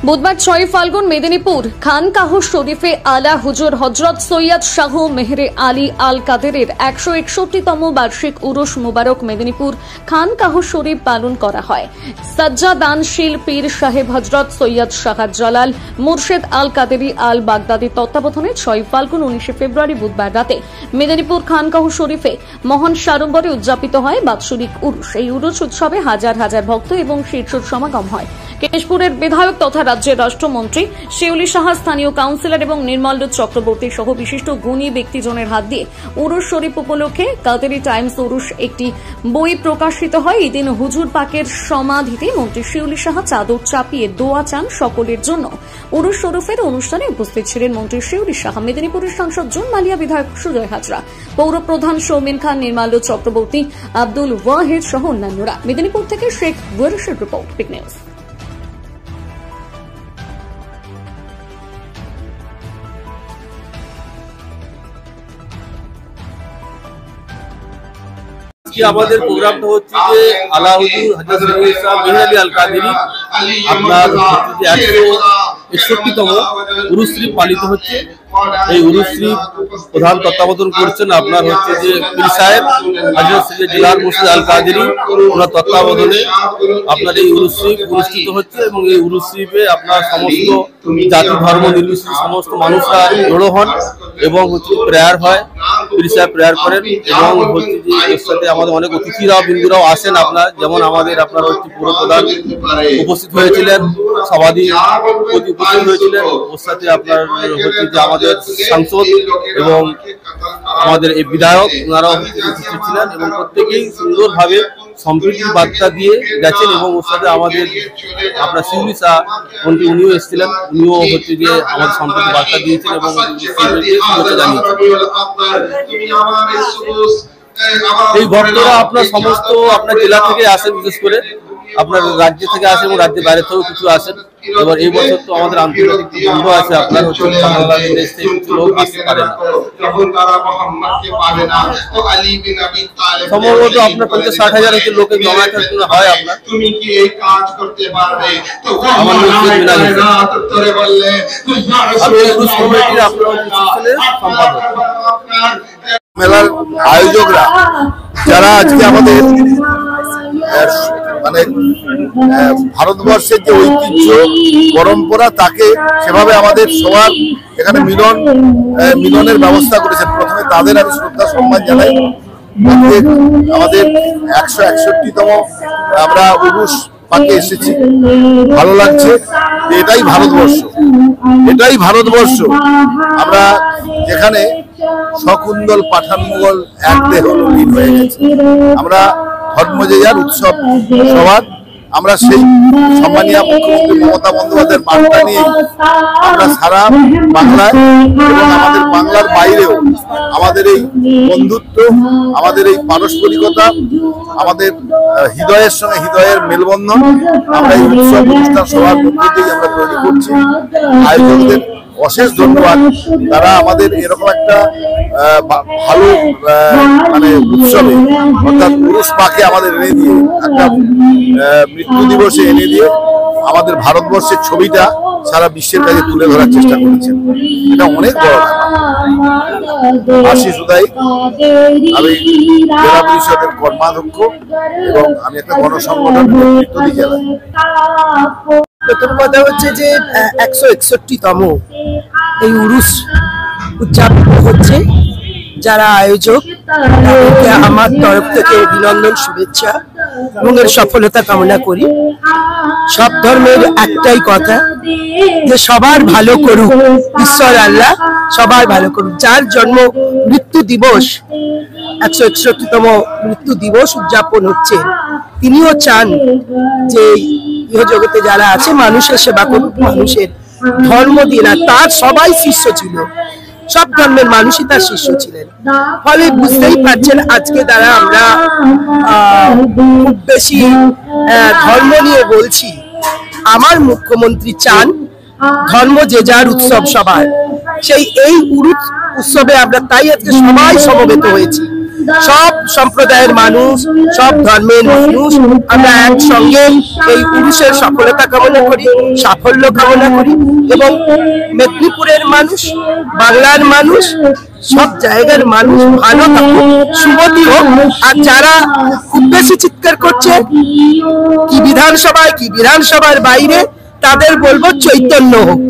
বুধবার 6 ফাল্গুন মেদিনীপুর খানকাহ শরীফে আলা হুজুর হযরত সৈয়দ শাহ মেহরে আলী আল কাদেরের 161তম বার্ষিক উরুস মুবারক মেদিনীপুর খানকাহ শরীফ পালন করা হয়। সাজ্জাদানশীল পীর সাহেব হযরত সৈয়দ শাহ জালাল মুর্শেদ আল কাদেরি আল বাগদাদির তত্ত্বাবধানে 6 ফাল্গুন 19 ফেব্রুয়ারি বুধবার রাতে মেদিনীপুর খানকাহ শরীফে মহান সাড়ম্বরে উদযাপিত হয় বাৎসরিক উরুস। এই উরুস উৎসবে হাজার হাজার ভক্ত এবং শীর্ষের সমাগম হয়। কেশপুরের বিধায়ক তথা রাজ্যের রাষ্ট্রমন্ত্রী শিউলি সাহা, স্থানীয় কাউন্সিলর এবং নির্মল চক্রবর্তী সহ বিশিষ্ট গুণী ব্যক্তিজনের হাত দিয়ে উরুস শরীফ উপলক্ষে কাদেরি টাইমস উরুস একটি বই প্রকাশিত হয়। এদিন হুজুর পাকের সমাধিতে মন্ত্রী শিউলি সাহা চাদর চাপিয়ে দোয়া চান সকলের জন্য। উরুস শরীফের অনুষ্ঠানে উপস্থিত ছিলেন মন্ত্রী শিউলি সাহা, মেদিনীপুরের সাংসদ জুন মালিয়া, বিধায়ক সুজয় হাজরা, পৌর প্রধান সৌমেন খান, নির্মল চক্রবর্তী, আব্দুল ওয়াহিদ সহ অন্যান্যরা। মেদিনীপুর থেকে শেখ ওয়ারিসের রিপোর্ট, বিগ নিউজ। আমাদের প্রোগ্রামটা হচ্ছে যে আলা হুজুর হযরত সৈয়দ শাহ মেহরে আলী আল কাদেরি আপনার 161তম উরুস শরীফ পালিত হচ্ছে। এই উরুস শরীফ প্রধান তত্ত্বাবধান করছেন আপনার হচ্ছে যে পীর সাহেব হযরত সৈয়দ জালাল মুর্শেদ আল কাদেরি, ওনার তত্ত্বাবধানে আপনার এই উরুস শরীফ অনুষ্ঠিত হচ্ছে এবং এই উরুস শরীফে আপনার সমস্ত জাতি ধর্ম নির্বিশেষে সমস্ত মানুষরা জড়ো হন এবং হচ্ছে প্রেয়ার হয়, পীর সাহেব প্রেয়ার করেন এবং হচ্ছে যে এর সাথে আমাদের অনেক অতিথিরাও বিন্দুরাও আসেন। আপনার যেমন আমাদের আপনার হচ্ছে পৌর প্রধান উপস্থিত হয়েছিলেন, সভাপতি উপস্থিত হয়েছিলেন, ওর সাথে আপনার হচ্ছে যে আমাদের সাংসদ এবং আমাদের এই বিধায়ক ওনারাও উপস্থিত ছিলেন এবং প্রত্যেকেই সুন্দরভাবে সম্প্রীতির বার্তা দিয়ে গেছেন এবং ওর সাথে আমাদের আপনার শিউলি শাহ মন্ত্রী উনিও এসেছিলেন, উনিও হচ্ছে যে আমাদের সম্প্রীতির বার্তা দিয়েছেন এবং জানিয়েছেন। এই ভক্তরা আপনার সমস্ত আপনার জেলা থেকে আসেন, বিশেষ করে আপনার রাজ্য থেকে আসেন এবং রাজ্যের বাইরে থেকেও কিছু আসেন। এবার এই বছর তো আমাদের আন্তর্জাতিক বন্ধ আছে, আপনার হচ্ছে বাংলাদেশ থেকে কিছু লোক আসতে পারে না। সম্ভবত আপনার 50-60 হাজার লোকের জমায়েত হয়। আপনার আমার মেলার আয়োজকরা যারা আজকে আমাদের মানে ভারতবর্ষের যে ঐতিহ্য পরম্পরা তাকে সেভাবে আমাদের সবার এখানে মিলনের ব্যবস্থা করেছেন, প্রথমে তাদের আমি শ্রদ্ধা সম্মান জানাই। আমাদের 161তম আমরা উরুস পাকে এসেছি, ভালো লাগছে। এটাই ভারতবর্ষ, আমরা যেখানে শকুন্দল পাঠান মুঘল এক দেহ লীন হয়ে গেছে। আমরা ধর্ম যে যার, উৎসব সবার। আমরা সেই সম্মানীয় মুখ্যমন্ত্রী মমতা বন্দ্যোপাধ্যায়ের বার্তা নিয়ে আমরা সারা বাংলায় এবং আমাদের বাংলার বাইরেও আমাদের এই বন্ধুত্ব, আমাদের এই পারস্পরিকতা, আমাদের হৃদয়ের সঙ্গে হৃদয়ের মেলবন্ধন আমরা এই উৎসব অনুষ্ঠান সবার মধ্যে দিয়ে আমরা তৈরি করছি। আয়োজকদের অশেষ ধন্যবাদ, তারা আমাদের এরকম একটা ভালো মানে উৎসবে অর্থাৎ উরুস পাকে আমাদের এনে দিয়ে, একটা মৃত্যু দিবসে এনে দিয়ে আমাদের ভারতবর্ষের ছবিটা সারা বিশ্বের কাছে তুলে ধরার চেষ্টা করেছেন। এটা অনেক বড় আশিস উদয়, আমি জেলা পরিষদের কর্মাধ্যক্ষ এবং আমি একটা গণসংগঠন নেতৃত্ব দিই জেলায়। প্রথম কথা হচ্ছে যে 161তম এই উরুস উদযাপিত হচ্ছে। যারা আয়োজক তাদেরকে আমার তরফ থেকে অভিনন্দন, শুভেচ্ছা এবং এর সফলতা কামনা করি। সব ধর্মের একটাই কথা যে সবার ভালো করুক ঈশ্বর আল্লাহ, সবার ভালো করুক। যার জন্ম মৃত্যু দিবস 161তম মৃত্যু দিবস উদযাপন হচ্ছে, তিনিও চান যে ইহজগতে যারা আছে মানুষের সেবা করুক, মানুষের ধর্ম দিয়ে না। তার সবাই শিষ্য ছিল, সব ধর্মের মানুষই তার শিষ্য ছিলেন। ফলে বুঝতেই পারছেন আজকে দ্বারা আমরা খুব বেশি ধর্ম নিয়ে বলছি। আমার মুখ্যমন্ত্রী চান ধর্ম যে যার, উৎসব সবার। এই উৎসবে আমরা তাই আজকে সবাই সমবেত হয়েছি। সব সম্প্রদায়ের মানুষ, সব ধর্মের মানুষ আমরা একসঙ্গে এই উরুসের সফলতা কামনা করি, সাফল্য কামনা করি এবং মেদিনীপুরের মানুষ, বাংলার মানুষ, সব জায়গার মানুষ ভালো থাকুক, শুভতি হোক। আর যারা খুব বেশি চিৎকার করছে কি বিধানসভায় কি বিধানসভার বাইরে, তাদের বলবো চৈতন্য হোক।